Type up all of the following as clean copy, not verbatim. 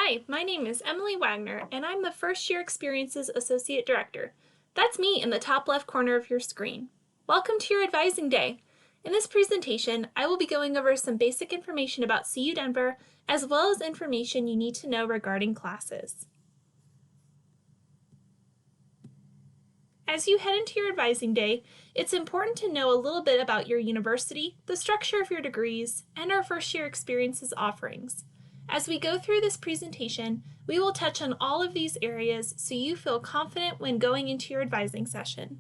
Hi, my name is Emily Wagner, and I'm the First Year Experiences Associate Director. That's me in the top left corner of your screen. Welcome to your Advising Day. In this presentation, I will be going over some basic information about CU Denver, as well as information you need to know regarding classes. As you head into your Advising Day, it's important to know a little bit about your university, the structure of your degrees, and our First Year Experiences offerings. As we go through this presentation, we will touch on all of these areas so you feel confident when going into your advising session.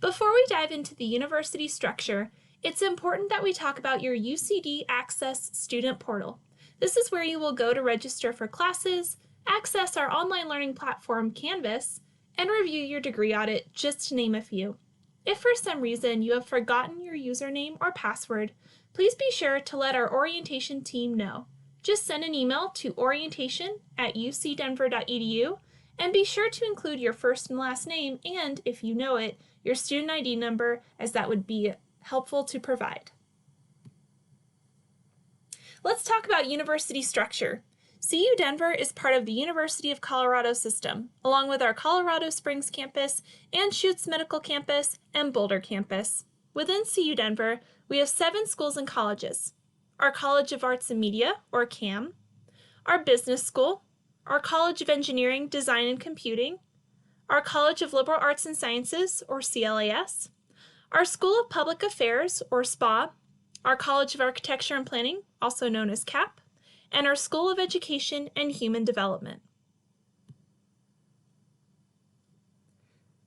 Before we dive into the university structure, it's important that we talk about your UCD Access student portal. This is where you will go to register for classes, access our online learning platform Canvas, and review your degree audit, just to name a few. If for some reason you have forgotten your username or password, please be sure to let our orientation team know. Just send an email to orientation@ucdenver.edu and be sure to include your first and last name and, if you know it, your student ID number, as that would be helpful to provide. Let's talk about university structure. CU Denver is part of the University of Colorado system, along with our Colorado Springs campus, Anschutz Medical Campus, and Boulder campus. Within CU Denver, we have 7 schools and colleges: our College of Arts and Media, or CAM, our Business School, our College of Engineering, Design, and Computing, our College of Liberal Arts and Sciences, or CLAS, our School of Public Affairs, or SPA, our College of Architecture and Planning, also known as CAP, and our School of Education and Human Development.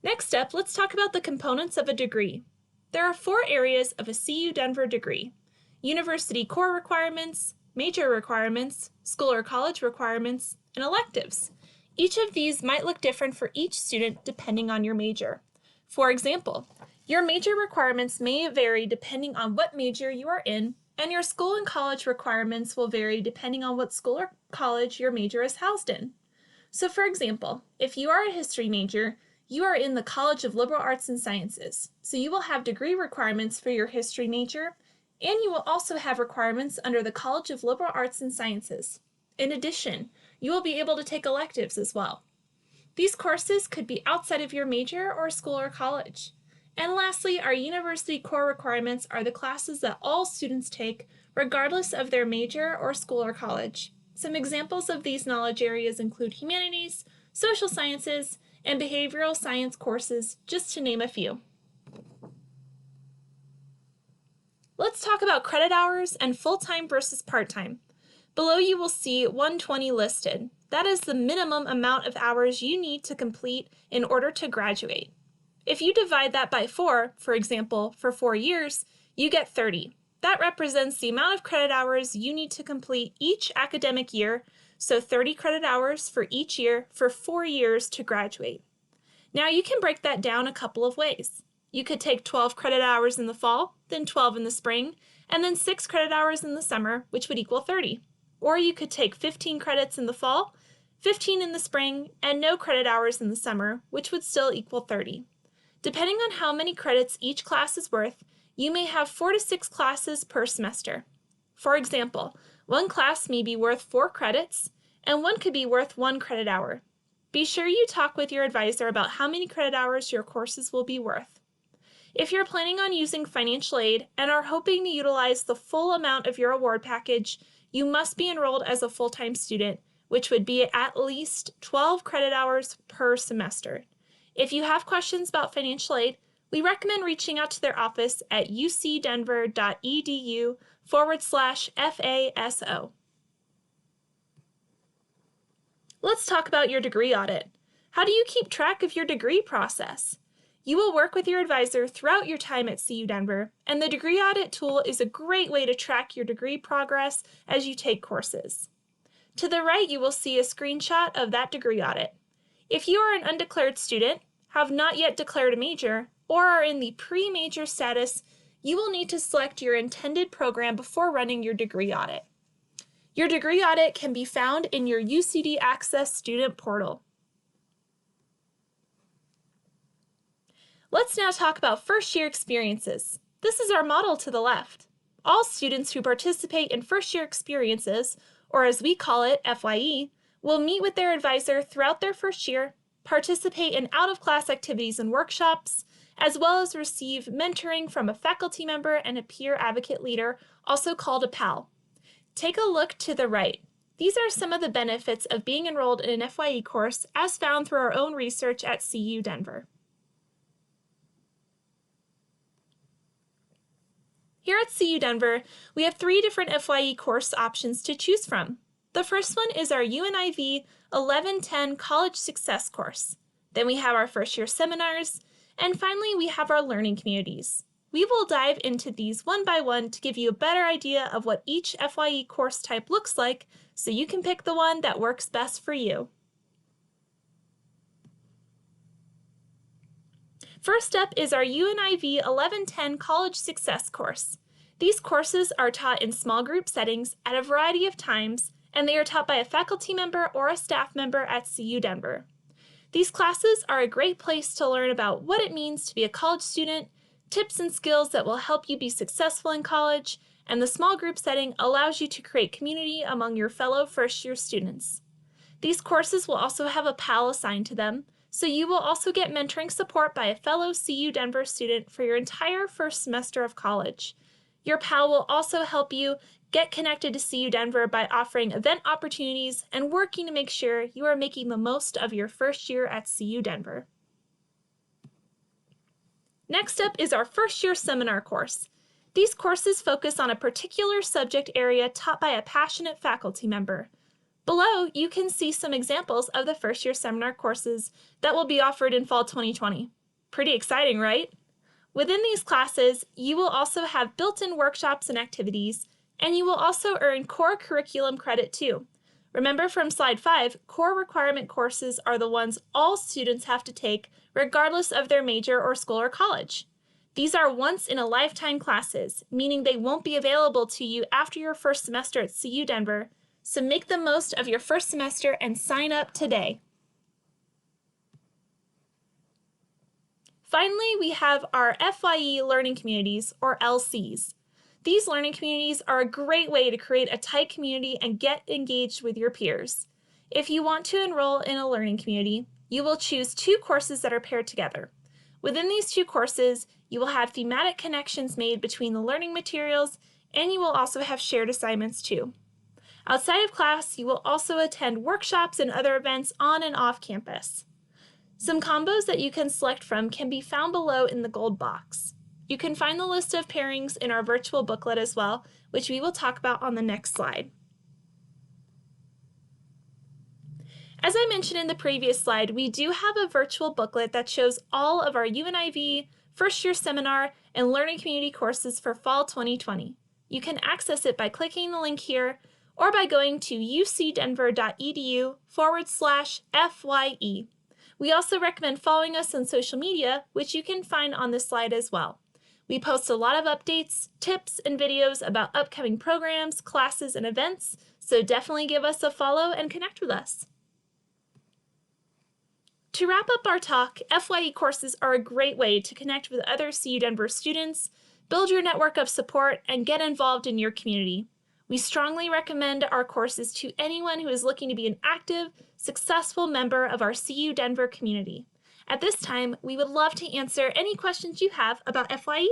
Next up, let's talk about the components of a degree. There are 4 areas of a CU Denver degree: university core requirements, major requirements, school or college requirements, and electives. Each of these might look different for each student depending on your major. For example, your major requirements may vary depending on what major you are in, and your school and college requirements will vary depending on what school or college your major is housed in. So for example, if you are a history major, you are in the College of Liberal Arts and Sciences, so you will have degree requirements for your history major, and you will also have requirements under the College of Liberal Arts and Sciences. In addition, you will be able to take electives as well. These courses could be outside of your major or school or college. And lastly, our university core requirements are the classes that all students take, regardless of their major or school or college. Some examples of these knowledge areas include humanities, social sciences, and behavioral science courses, just to name a few. Let's talk about credit hours and full-time versus part-time. Below you will see 120 listed. That is the minimum amount of hours you need to complete in order to graduate. If you divide that by 4, for example, for 4 years, you get 30. That represents the amount of credit hours you need to complete each academic year, so 30 credit hours for each year for 4 years to graduate. Now you can break that down a couple of ways. You could take 12 credit hours in the fall, then 12 in the spring, and then 6 credit hours in the summer, which would equal 30. Or you could take 15 credits in the fall, 15 in the spring, and no credit hours in the summer, which would still equal 30. Depending on how many credits each class is worth, you may have 4 to 6 classes per semester. For example, one class may be worth 4 credits, and one could be worth 1 credit hour. Be sure you talk with your advisor about how many credit hours your courses will be worth. If you're planning on using financial aid and are hoping to utilize the full amount of your award package, you must be enrolled as a full-time student, which would be at least 12 credit hours per semester. If you have questions about financial aid, we recommend reaching out to their office at ucdenver.edu/FASO. Let's talk about your degree audit. How do you keep track of your degree process? You will work with your advisor throughout your time at CU Denver, and the degree audit tool is a great way to track your degree progress as you take courses. To the right, you will see a screenshot of that degree audit. If you are an undeclared student, have not yet declared a major, or are in the pre-major status, you will need to select your intended program before running your degree audit. Your degree audit can be found in your UCD Access student portal. Let's now talk about first-year experiences. This is our model to the left. All students who participate in first-year experiences, or as we call it, FYE, will meet with their advisor throughout their first year, participate in out-of-class activities and workshops, as well as receive mentoring from a faculty member and a peer advocate leader, also called a PAL. Take a look to the right. These are some of the benefits of being enrolled in an FYE course as found through our own research at CU Denver. Here at CU Denver, we have 3 different FYE course options to choose from. The first one is our UNIV 1110 College Success course. Then we have our first year seminars, and finally we have our learning communities. We will dive into these one by one to give you a better idea of what each FYE course type looks like so you can pick the one that works best for you. First up is our UNIV 1110 College Success course. These courses are taught in small group settings at a variety of times, and they are taught by a faculty member or a staff member at CU Denver. These classes are a great place to learn about what it means to be a college student, tips and skills that will help you be successful in college, and the small group setting allows you to create community among your fellow first-year students. These courses will also have a PAL assigned to them, so you will also get mentoring support by a fellow CU Denver student for your entire first semester of college. Your PAL will also help you get connected to CU Denver by offering event opportunities and working to make sure you are making the most of your first year at CU Denver. Next up is our first year seminar course. These courses focus on a particular subject area taught by a passionate faculty member. Below, you can see some examples of the first year seminar courses that will be offered in fall 2020. Pretty exciting, right? Within these classes, you will also have built-in workshops and activities, and you will also earn core curriculum credit too. Remember from slide 5, core requirement courses are the ones all students have to take regardless of their major or school or college. These are once-in-a-lifetime classes, meaning they won't be available to you after your first semester at CU Denver, so make the most of your first semester and sign up today. Finally, we have our FYE Learning Communities, or LCs. These learning communities are a great way to create a tight community and get engaged with your peers. If you want to enroll in a learning community, you will choose 2 courses that are paired together. Within these 2 courses, you will have thematic connections made between the learning materials, and you will also have shared assignments too. Outside of class, you will also attend workshops and other events on and off campus. Some combos that you can select from can be found below in the gold box. You can find the list of pairings in our virtual booklet as well, which we will talk about on the next slide. As I mentioned in the previous slide, we do have a virtual booklet that shows all of our UNIV, first year seminar, and learning community courses for fall 2020. You can access it by clicking the link here or by going to ucdenver.edu/FYE. We also recommend following us on social media, which you can find on this slide as well. We post a lot of updates, tips, and videos about upcoming programs, classes, and events, so definitely give us a follow and connect with us. To wrap up our talk, FYE courses are a great way to connect with other CU Denver students, build your network of support, and get involved in your community. We strongly recommend our courses to anyone who is looking to be an active, successful member of our CU Denver community. At this time, we would love to answer any questions you have about FYE.